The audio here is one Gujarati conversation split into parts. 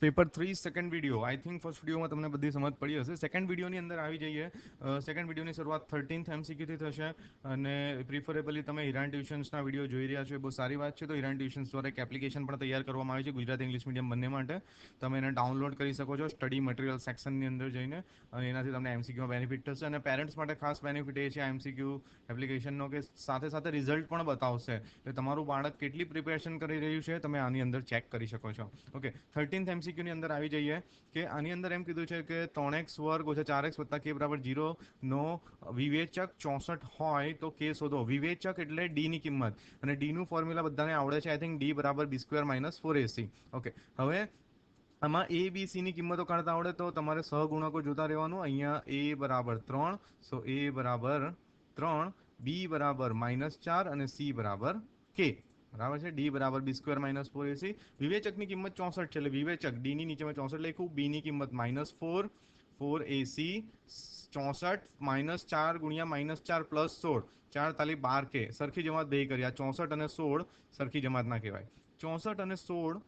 Paper 3 second video I think first વિડીયોમાં તમને બધી સમજ પડી હશે. સેકન્ડ વિડીયોની અંદર આવી જઈએ. સેકન્ડ વિડીયોની શરૂઆત 13th MCQથી થશે અને પ્રિફરેબલી તમે હિરાન ટ્યુશન્સના વિડીયો જોઈ રહ્યા છો એ બહુ સારી વાત છે. તો હિરાન ટ્યુશન્સ દ્વારા એક એપ્લિકેશન પણ તૈયાર કરવામાં આવી છે ગુજરાતી ઇંગ્લિશ મીડિયમ બંને માટે. તમે એને ડાઉનલોડ કરી શકો છો સ્ટડી મટીરિયલ સેક્શનની અંદર જઈને અને એનાથી તમને એમસીક્યુમાં બેનિફિટ થશે. અને પેરેન્ટ્સ માટે ખાસ બેનિફિટ એ છે આ એમસીક્યુ એપ્લિકેશનનો કે સાથે સાથે રિઝલ્ટ પણ બતાવશે કે તમારું બાળક કેટલી પ્રિપેરેશન કરી રહ્યું છે તમે આની અંદર ચેક કરી શકો છો. ઓકે, 13th MCQની અંદર આવી જઈએ કે આની અંદર એમ કીધું છે કે 3x વર્ગ ઓછા 4x વત્તા k બરાબર 0 નો વિવેચક 64 હોય તો k શોધો. વિવેચક એટલે d ની કિંમત અને d નું ફોર્મ્યુલા બધાને આવડે છે. આઈ થિંક d બરાબર b² - 4ac. ઓકે, હવે આમાં એ બી સી ની કિંમતો કાઢતા આવડે તો તમારે સહગુણકો જોતા રહેવાનું. અહીંયા a બરાબર 3, સો a બરાબર 3, b બરાબર -4 અને c બરાબર k. બરાબર છે. d બરાબર b² - 4ac. વિવેચકની કિંમત 64 છે એટલે વિવેચક d ની નીચે 64 લખ્યું. b ની કિંમત -4, 4ac 64 -4 ગુણ્યા -4 પ્લસ 16, 4 તાલી 12 કે સરખી જમાત બે કરી. આ 64 અને 16 સરખી જમાત ના કહેવાય. 64 અને 16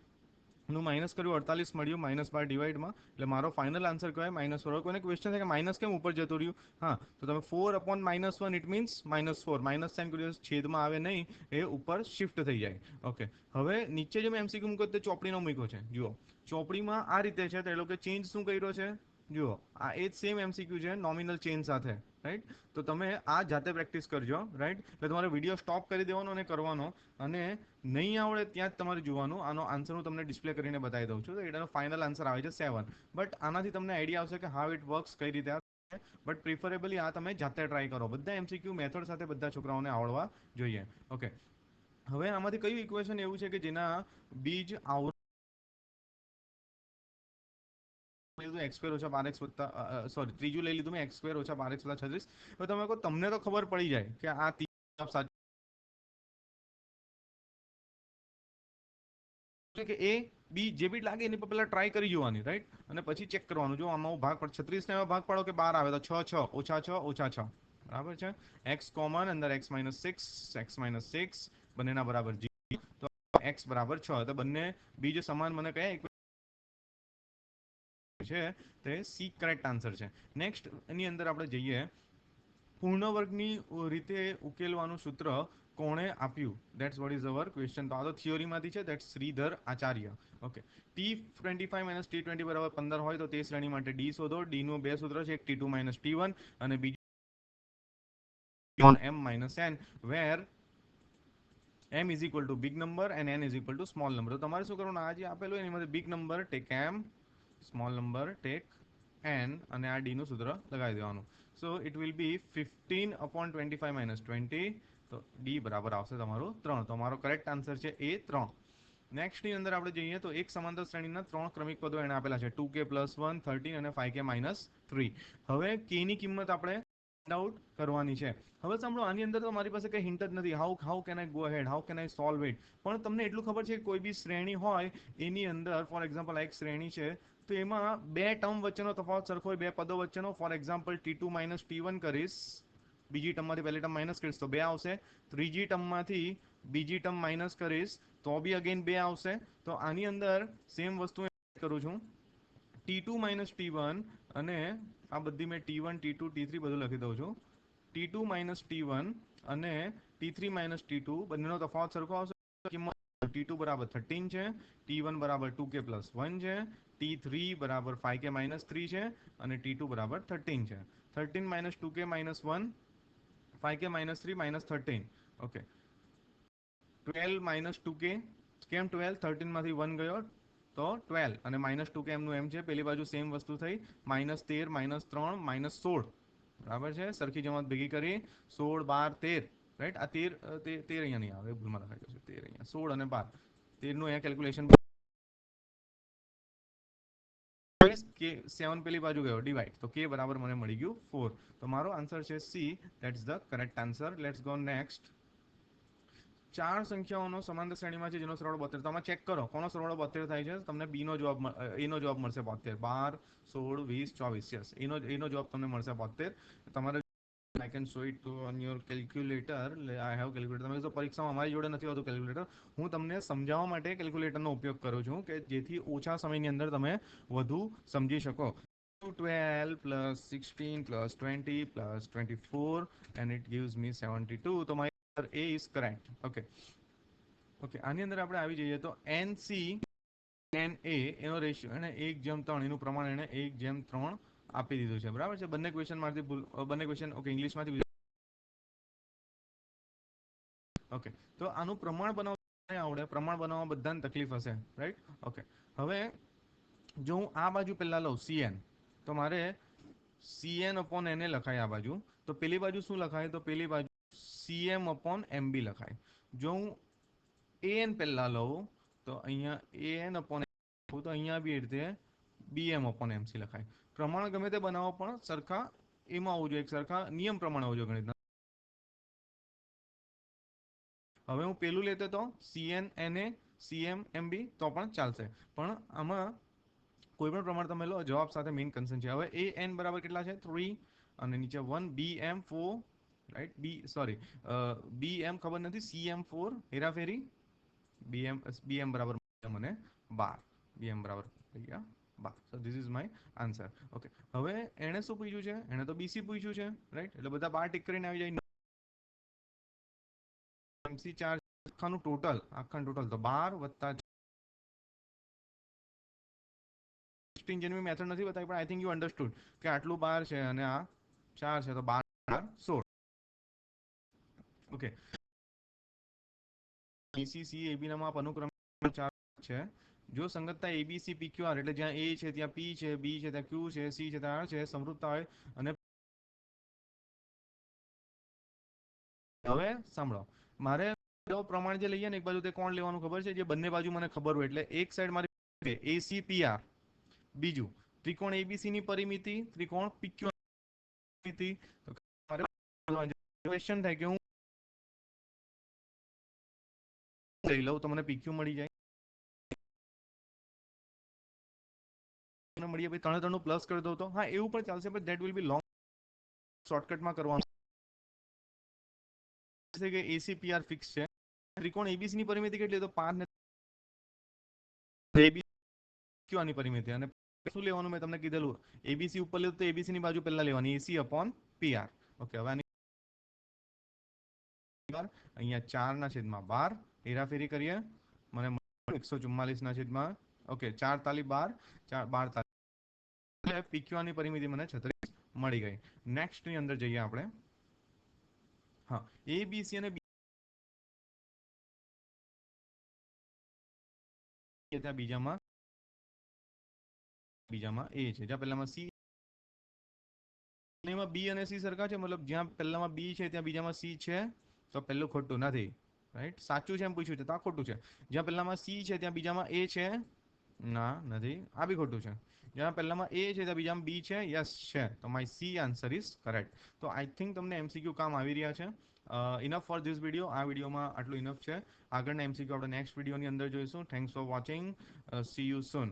નું માઇનસ કર્યું 48 મળ્યું -12 ડિવાઈડમાં એટલે મારો ફાઇનલ આન્સર કહેવાય -4. કોઈને ક્વેશ્ચન છે કે માઇનસ કેમ ઉપર જતું રહ્યું? હા, તો તમે 4/-1 ઇટ મીન્સ -4. માઇનસ સાઇન કોઈ છેદમાં આવે નહીં, એ ઉપર શિફ્ટ થઈ જાય. ઓકે, હવે નીચે જે મેં એમસીક્યુ મૂક્યો તે ચોપડીનો મૂક્યો છે. જુઓ ચોપડીમાં આ રીતે છે તો એ લોકો ચેન્જ શું કર્યો છે? જુઓ આ એ જ સેમ એમસીક્યુ છે નોમિનલ ચેન્જ સાથે. રાઈટ, તો તમે આ જાતે પ્રેક્ટિસ કરજો. રાઈટ, એટલે તમારે વિડીયો સ્ટોપ કરી દેવાનો અને કરવાનો અને નહીં આવડે ત્યાં જ તમારે જોવાનું. આનો આન્સર હું તમને ડિસ્પ્લે કરીને બતાવી દઉં છું. તો એનો ફાઇનલ આન્સર આવે છે 7. બટ આનાથી તમને આઈડિયા આવશે કે હાઉ ઇટ વર્ક્સ, કઈ રીતે. બટ પ્રિફરેબલી આ તમે જાતે ટ્રાય કરો. બધા એમસીક્યુ મેથડ સાથે બધા છોકરાઓને આવડવા જોઈએ. ઓકે, હવે આમાંથી કયું ઇક્વેશન એવું છે કે જેના બીજ x² - 12x વત્તા સોરી ત્રીજું લઈ લીધું મેં x² - 12x વત્તા 36. હવે તમે કહો તમને તો ખબર પડી જાય કે આ સાચું છે કે એ બી જે બી લાગે એની પર પહેલા ટ્રાય કરી જોવાની. રાઈટ, અને પછી ચેક કરવાનું. જો આમાં ભાગ પડે 36 ને ભાગ પાડો કે 12 આવે તો 6 6 ઓછા 6 ઓછા 6. બરાબર છે. x કોમન અંદર x - 6 બંનેના બરાબર 0 તો x બરાબર 6. તો બંને બીજ સમાન મને કયા છે તે સી કરેક્ટ આન્સર છે. નેક્સ્ટ એની અંદર આપણે જઈએ. પૂર્ણ વર્ગની રીતે ઉકેલવાનું સૂત્ર કોણે આપ્યું? That's what is our question. તો આ તો થિયોરીમાંથી છે. That's Shridhar Acharya. Okay, T25 - T20 બરાબર 15 હોય તો તે શ્રેણી માટે ડી શોધો. ડી નું બે સૂત્ર છે, એક T2 - T1 અને બીજું m - n wear m is equal to big number and n is equal to small number. તો તમારે શું કરવાનું? આ જે આપેલું હોય એમાંથી big number take m, small number take n અને આ d નું સૂત્ર લગાવી દેવાનું. So it will be 15/25 - 20. તો d બરાબર આવશે તમારું 3. તો અમારો કરેક્ટ આન્સર છે એ 3. નેક્સ્ટ ની અંદર આપણે જઈએ તો એક સમાંતર શ્રેણીના 3 ક્રમિક પદો એને આપેલા છે 2k + 1, 13 અને 5k - 3. હવે k ની કિંમત આપણે ફાઇન્ડ આઉટ કરવાની છે. હવે સાંભળો, આની અંદર તો મારી પાસે કઈ હિન્ટ જ નથી. How can I go ahead, how can I solve it. પણ તમને એટલું ખબર છે કે કોઈ બી શ્રેણી હોય એની અંદર ફોર એક્ઝામ્પલ આ એક શ્રેણી છે તો એમાં બે ટર્મ વચ્ચેનો તફાવત સરખો હોય, બે પદો વચ્ચેનો. ફોર એક્ઝામ્પલ T2 - T1 કરીશ, બીજી ટર્મમાંથી પહેલી ટર્મ માઇનસ કરીશ તો 2 આવશે. ત્રીજી ટર્મમાંથી બીજી ટર્મ માઇનસ કરીશ તો બી અગેન 2 આવશે. તો આની અંદર સેમ વસ્તુ કરું છું. T2 - T1 અને આ બધી મેં T1 T2 T3 બધું લખી દઉં છું. T2 - T1 અને T3 - T2 બંનેનો તફાવત સરખો આવશે. કિંમત T2 બરાબર 13 છે, T1 બરાબર 2k + 1 છે, T3 બરાબર 5k - 3 છે અને T2 બરાબર 13 છે. 13 - 2k - 1, 5k - 3 - 13. Okay, 12 - 2k. કેમ 12? 13 માંથી 1 ગયો તો 12 અને -2k એમનું એમ છે. પેલી બાજુ સેમ વસ્તુ થઈ. -13 -3 -16. બરાબર છે. સરખી જમાત ભેગી કરી 16 12 13. રાઈટ, આ 13 અહીંયા નહીં આવે, ભૂલમાં લખાઈ જશે. 13 અહીંયા 16 અને 12, 13 નું અહીંયા કેલ્ક્યુલેશન કે 7 પેલી બાજુ ગયો ડિવાઈડ તો k બરાબર મને મળી ગયું 4. તો મારો આન્સર છે C. That's the correct answer. Let's go next. 4 સંખ્યાઓનો સમાંતર શ્રેણીમાં છે જેનો સરવાળો 72. તમે ચેક કરો કોનો સરવાળો 72 થાય છે. તમને બી નો જવાબ, એનો જવાબ મળશે 72. 12 16 20 24. યસ, એનો જવાબ તમને મળશે 72. તમારે I can show it to on your calculator. I have calculator. તમે તો પરીક્ષામાં અમારી જોડે નથી હોતું કેલ્ક્યુલેટર. હું તમને સમજાવવા માટે કેલ્ક્યુલેટરનો ઉપયોગ કરું છું કે જેથી ઓછા સમયની અંદર તમે વધુ સમજી શકો. 12 plus 16 plus 20 plus 24 and it gives me 72. તો my answer A is correct. Okay. Okay, આની અંદર આપણે આવી જઈએ તો NC NA એનો રેશિયો એને 1:3 એનું પ્રમાણ એને 1:3 આપી દીધું છે. બરાબર છે. બંને ક્વેશ્ચનમાંથી બંને ક્વેશ્ચન ઓકે ઇંગ્લિશમાંથી. ઓકે, તો આનું પ્રમાણ બનાવતા આવડે, પ્રમાણ બનાવવા બધાને તકલીફ હશે, રાઈટ? ઓકે, હવે જો હું આ બાજુ પહેલા લઉં CN, તો મારે CN upon NA લખાય આ બાજુ. તો પેલી બાજુ શું લખાય? તો પેલી બાજુ CM upon MB લખાય. જો હું AN પહેલા લઉં તો અહીંયા AN upon તો અહીંયા બી એ રીતે BM upon MC લખાય. પ્રમાણ ગમે તે બનાવો પણ સરખા એમાં આવવું જોઈએ, એક સરખા નિયમ પ્રમાણે આવવું જોઈએ ગણિતના. હવે હું પેલું લેતો તો CN NA CM MB તો પણ ચાલશે, પણ આમાં કોઈ પણ પ્રમાણ તમે લો જવાબ સાથે મેઇન કન્સર્ન છે. હવે AN બરાબર કેટલા છે? 3 અને નીચે 1 BM 4 રાઈટ. BM ખબર નથી, CM 4 હેરાફેરી. BM બરાબર મને 12. BM બરાબર થઈ ગયા 12. So this is my answer. Okay, હવે એણે શું પૂછ્યું છે? એણે તો BC પૂછ્યું છે, રાઈટ? એટલે બધા 12 ટીક કરીને આવી જાય. MC ચાર્જ આખાનું ટોટલ તો 12 વત્તા 16 જેની મેથડ નથી બતાવી, પણ આઈ થિંક યુ અન્ડરસ્ટુડ કે આટલું 12 છે અને આ 4 છે, તો 12 16. ઓકે, BCC AB ના માપ અનુક્રમે 4 છે. જો સંગતતા ABC PQR એટલે જ્યાં A છે ત્યાં P છે, B છે ત્યાં Q છે, C છે ત્યાં R છે, સમરૂપતા હોય. અને હવે સાંભળો, મારે પ્રમાણ જે લઈએ ને એક બાજુ તે કોણ લેવાનું ખબર છે? જે બંને બાજુ મને ખબર હોય. એટલે એક સાઈડ મારી ACPR, બીજું ત્રિકોણ ABC ની પરિમિતિ, ત્રિકોણ PQ પરિમિતિ. ક્વેશ્ચન થાય કે હું લઈ લઉં તો મને PQ મળી જાય. મળીએ ભાઈ 3 નું પ્લસ કરી દઉં તો હા એવું પણ ચાલશે, but that will be long. શોર્ટકટમાં કરવાનું છે કે ACPR ફિક્સ છે. ત્રિકોણ ABC ની પરિમિતિ કેટલી? તો 5 ને ABQ આની પરિમિતિ. અને શું લેવાનું મેં તમને કીધેલું, ABC ઉપર લેવું તો ABC ની બાજુ પહેલા લેવાની AC upon PR. ઓકે, હવે આની અહીંયા 4/12 હેરાફેરી કરીએ, મને 144/, ઓકે 4 તાલી 12, 12 તાલી એટલે PQ ની પરિમિતિ મને 36 મળી ગઈ. નેક્સ્ટ ની અંદર જઈએ આપણે. હા, ABC અને ત્યાં બીજામાં A છે, જ્યાં પહેલામાં C, એમાં B અને C સરખા છે, મતલબ જ્યાં પહેલામાં B છે ત્યાં બીજામાં C છે, તો પહેલું ખોટું નથી, રાઈટ? સાચું છે એમ પૂછ્યું છે તો આ ખોટું છે. જ્યાં પહેલામાં C છે ત્યાં બીજામાં A છે, ના નથી, આ બી ખોટું છે. જ્યાં પહેલામાં A છે ત્યાં બીજામાં B છે, યસ છે. તો my C answer is correct. તો આઈ થિંક તમને MCQ કામ આવી રહ્યા છે. Enough for this video. આ વિડીયોમાં આટલું ઇનફ છે. આગળના MCQ આપણે નેક્સ્ટ વિડીયોની અંદર જોઈશું. Thanks for watching. C you soon.